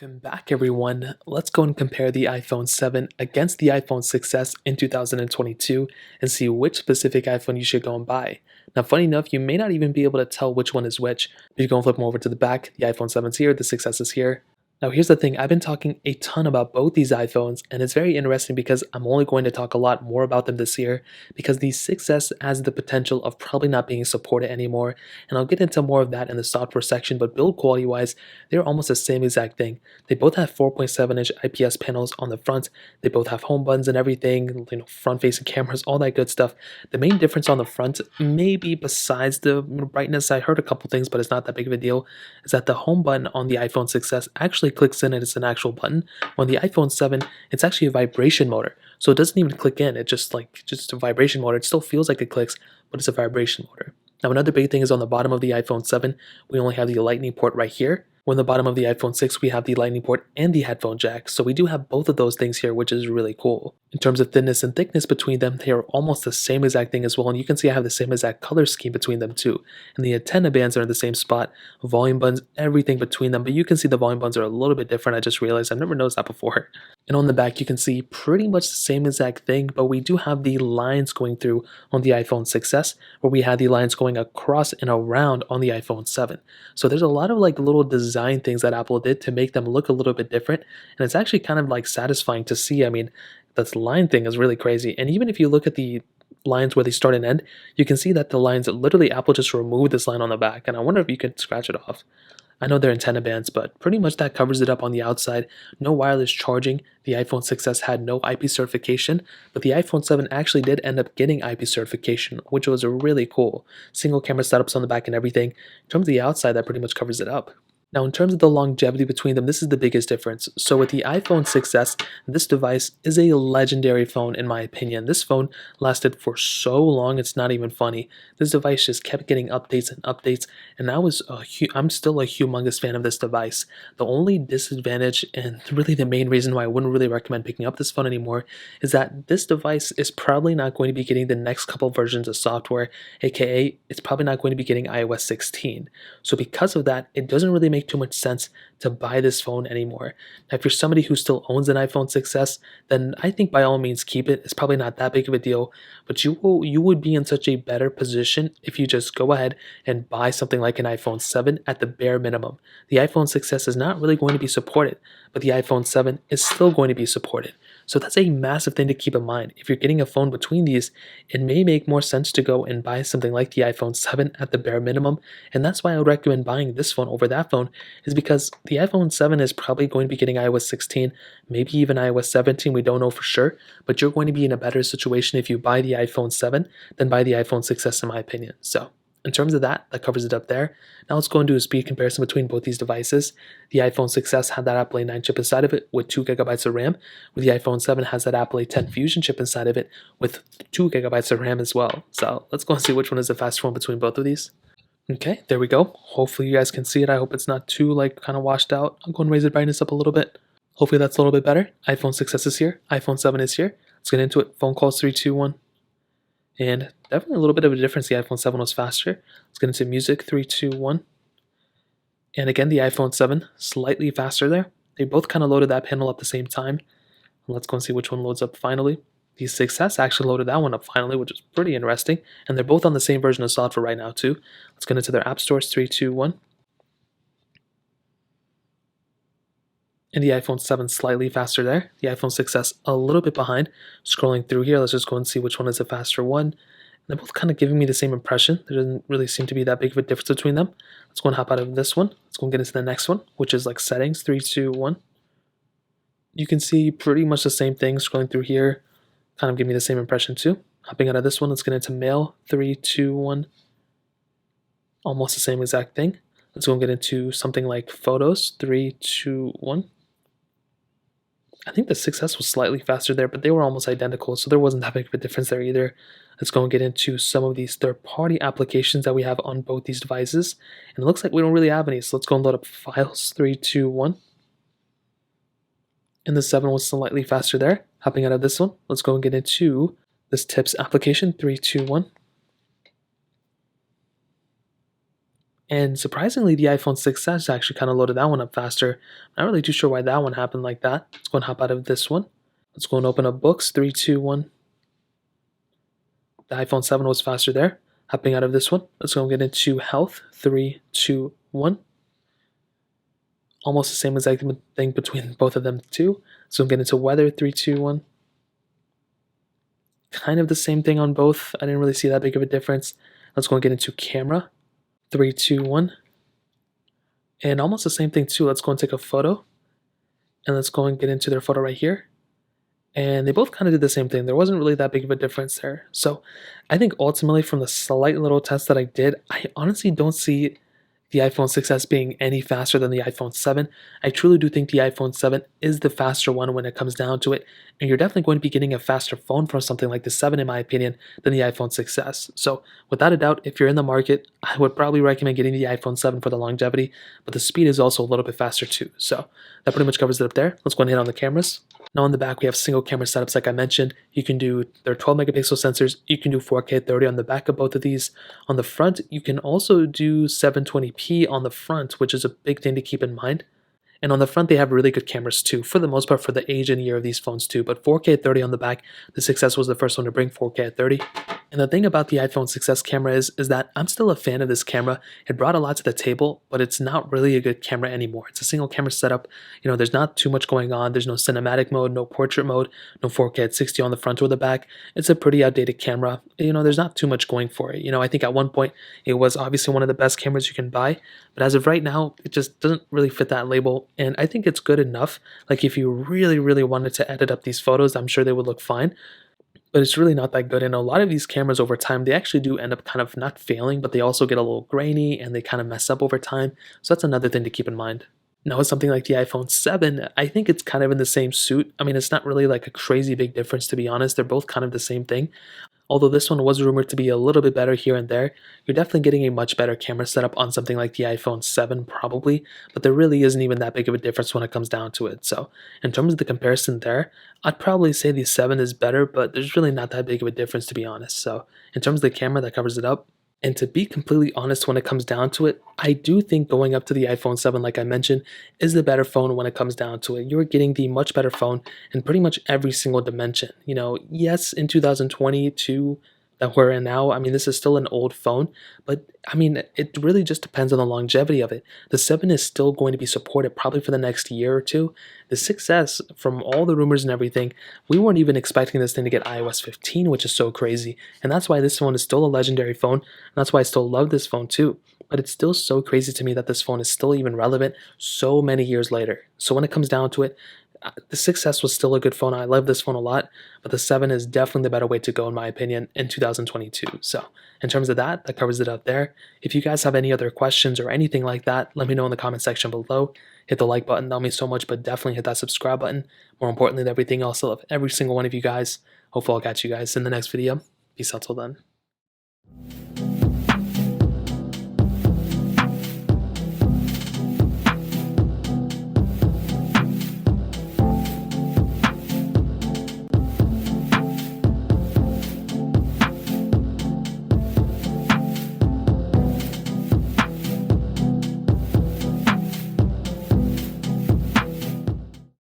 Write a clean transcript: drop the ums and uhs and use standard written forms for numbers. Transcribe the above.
Welcome back, everyone. Let's go and compare the iPhone 7 against the iPhone 6s in 2022 and see which specific iPhone you should go and buy. Now, funny enough, you may not even be able to tell which one is which. If you go and flip them over to the back, the iPhone 7's here, the 6s is here. Now, here's the thing, I've been talking a ton about both these iPhones, and it's very interesting because I'm only going to talk a lot more about them this year because the 6s has the potential of probably not being supported anymore, and I'll get into more of that in the software section, but build quality wise, they're almost the same exact thing. They both have 4.7-inch IPS panels on the front, they both have home buttons and everything, front-facing cameras, all that good stuff. The main difference on the front, maybe besides the brightness, I heard a couple things, but it's not that big of a deal, is that the home button on the iPhone 6s actually clicks in and it's an actual button. On the iPhone 7, it's actually a vibration motor. So it doesn't even click in, it's just a vibration motor. It still feels like it clicks, but it's a vibration motor. Now another big thing is on the bottom of the iPhone 7, we only have the lightning port right here. On the bottom of the iPhone 6, we have the lightning port and the headphone jack, so we do have both of those things here, which is really cool. In terms of thinness and thickness between them, they are almost the same exact thing as well, and you can see I have the same exact color scheme between them too. And the antenna bands are in the same spot, volume buttons, everything between them, but you can see the volume buttons are a little bit different. I just realized I've never noticed that before. And on the back, you can see pretty much the same exact thing, but we do have the lines going through on the iPhone 6s, where we had the lines going across and around on the iPhone 7. So there's a lot of little design things that Apple did to make them look a little bit different, and it's actually kind of satisfying to see. I mean, this line thing is really crazy, and even if you look at the lines where they start and end, you can see that the lines, literally Apple just removed this line on the back, and I wonder if you could scratch it off. I know they're antenna bands, but pretty much that covers it up on the outside. No wireless charging. The iPhone 6s had no IP certification, but the iPhone 7 actually did end up getting IP certification, which was really cool. Single camera setups on the back and everything. In terms of the outside, that pretty much covers it up. Now, in terms of the longevity between them, this is the biggest difference. So with the iPhone 6s, this device is a legendary phone in my opinion. This phone lasted for so long, it's not even funny. This device just kept getting updates and updates, and I'm still a humongous fan of this device. The only disadvantage, and really the main reason why I wouldn't really recommend picking up this phone anymore, is that this device is probably not going to be getting the next couple versions of software, aka it's probably not going to be getting iOS 16. So because of that, it doesn't really make too much sense to buy this phone anymore. Now, if you're somebody who still owns an iPhone 6s, then I think by all means keep it. It's probably not that big of a deal, but you would be in such a better position if you just go ahead and buy something like an iPhone 7 at the bare minimum. The iPhone 6s is not really going to be supported, but the iPhone 7 is still going to be supported. So that's a massive thing to keep in mind. If you're getting a phone between these, it may make more sense to go and buy something like the iPhone 7 at the bare minimum, and that's why I would recommend buying this phone over that phone, is because the iPhone 7 is probably going to be getting iOS 16, maybe even iOS 17, we don't know for sure, but you're going to be in a better situation if you buy the iPhone 7 than buy the iPhone 6s in my opinion. So in terms of that covers it up there. Now let's go and do a speed comparison between both these devices. The iPhone 6s had that Apple A9 chip inside of it with 2GB of RAM, where the iPhone 7 has that Apple A10 Fusion chip inside of it with 2GB of RAM as well. So let's go and see which one is the faster one between both of these. Okay, there we go. Hopefully you guys can see it. I hope it's not too kind of washed out. I'm going to raise the brightness up a little bit. Hopefully that's a little bit better. iPhone 6s is here. iPhone 7 is here. Let's get into it. Phone calls 3, 2, 1. And definitely a little bit of a difference. The iPhone 7 was faster. Let's get into music. 3, 2, 1. And again, the iPhone 7 slightly faster there. They both kind of loaded that panel at the same time. Let's go and see which one loads up finally. The 6s actually loaded that one up finally, which is pretty interesting. And they're both on the same version of software right now too. Let's get into their app stores. 3, 2, 1. And the iPhone 7 slightly faster there. The iPhone 6s a little bit behind. Scrolling through here, let's just go and see which one is the faster one. And they're both kind of giving me the same impression. There doesn't really seem to be that big of a difference between them. Let's go and hop out of this one. Let's go and get into the next one, which is settings. 3, 2, 1. You can see pretty much the same thing scrolling through here. Kind of give me the same impression too. Hopping out of this one, let's get into mail. 3, 2, 1. Almost the same exact thing. Let's go and get into something like photos. 3, 2, 1. I think the 6s was slightly faster there, but they were almost identical, so there wasn't that big of a difference there either. Let's go and get into some of these third-party applications that we have on both these devices. And it looks like we don't really have any, so let's go and load up files. 3, 2, 1. And the 7 was slightly faster there. Hopping out of this one, let's go and get into this tips application. 3, 2, 1. And surprisingly, the iPhone 6s actually kind of loaded that one up faster. Not really too sure why that one happened like that. Let's go and hop out of this one. Let's go and open up books. 3, 2, 1. The iPhone 7 was faster there. Hopping out of this one. Let's go and get into health. 3, 2, 1. Almost the same exact thing between both of them too. So I'm getting into weather. 3, 2, 1. Kind of the same thing on both. I didn't really see that big of a difference. Let's go and get into camera. 3, 2, 1. And almost the same thing too. Let's go and take a photo. And let's go and get into their photo right here. And they both kind of did the same thing. There wasn't really that big of a difference there. So I think ultimately from the slight little test that I did, I honestly don't see the iPhone 6s being any faster than the iPhone 7. I truly do think the iPhone 7 is the faster one when it comes down to it, and you're definitely going to be getting a faster phone from something like the 7 in my opinion than the iPhone 6s. So without a doubt, if you're in the market, I would probably recommend getting the iPhone 7 for the longevity, but the speed is also a little bit faster too. So that pretty much covers it up there. Let's go and hit on the cameras. Now on the back, we have single camera setups like I mentioned. You can do their 12 megapixel sensors. You can do 4K 30 on the back of both of these. On the front, you can also do 720p on the front, which is a big thing to keep in mind. And on the front, they have really good cameras too, for the most part for the age and year of these phones too. But 4K 30 on the back, the 6S was the first one to bring 4K 30. And the thing about the iPhone 6s camera is that I'm still a fan of this camera. It brought a lot to the table, but it's not really a good camera anymore. It's a single camera setup. There's not too much going on. There's no cinematic mode, no portrait mode, no 4K at 60 on the front or the back. It's a pretty outdated camera. There's not too much going for it. I think at one point it was obviously one of the best cameras you can buy, but as of right now, it just doesn't really fit that label. And I think it's good enough. Like if you really, really wanted to edit up these photos, I'm sure they would look fine, but it's really not that good. And a lot of these cameras over time, they actually do end up kind of not failing, but they also get a little grainy and they kind of mess up over time. So that's another thing to keep in mind. Now with something like the iPhone 7, I think it's kind of in the same suit. I mean, it's not really like a crazy big difference, to be honest. They're both kind of the same thing. Although this one was rumored to be a little bit better here and there, you're definitely getting a much better camera setup on something like the iPhone 7 probably, but there really isn't even that big of a difference when it comes down to it. So in terms of the comparison there, I'd probably say the 7 is better, but there's really not that big of a difference to be honest. So in terms of the camera, that covers it up. And to be completely honest, when it comes down to it, I do think going up to the iPhone 7, like I mentioned, is the better phone when it comes down to it. You're getting the much better phone in pretty much every single dimension. Yes, in 2022 that we're in now, I mean, this is still an old phone, but I mean, it really just depends on the longevity of it. The 7 is still going to be supported probably for the next year or two. The 6S, from all the rumors and everything, we weren't even expecting this thing to get iOS 15, which is so crazy. And that's why this phone is still a legendary phone. And that's why I still love this phone too. But it's still so crazy to me that this phone is still even relevant so many years later. So when it comes down to it, the 6S was still a good phone. I love this phone a lot, but the 7 is definitely the better way to go in my opinion in 2022. So in terms of that, that covers it up there. If you guys have any other questions or anything like that, let me know in the comment section below. Hit the like button, that would mean so much, but definitely hit that subscribe button. More importantly than everything else, I love every single one of you guys. Hopefully I'll catch you guys in the next video. Peace out till then.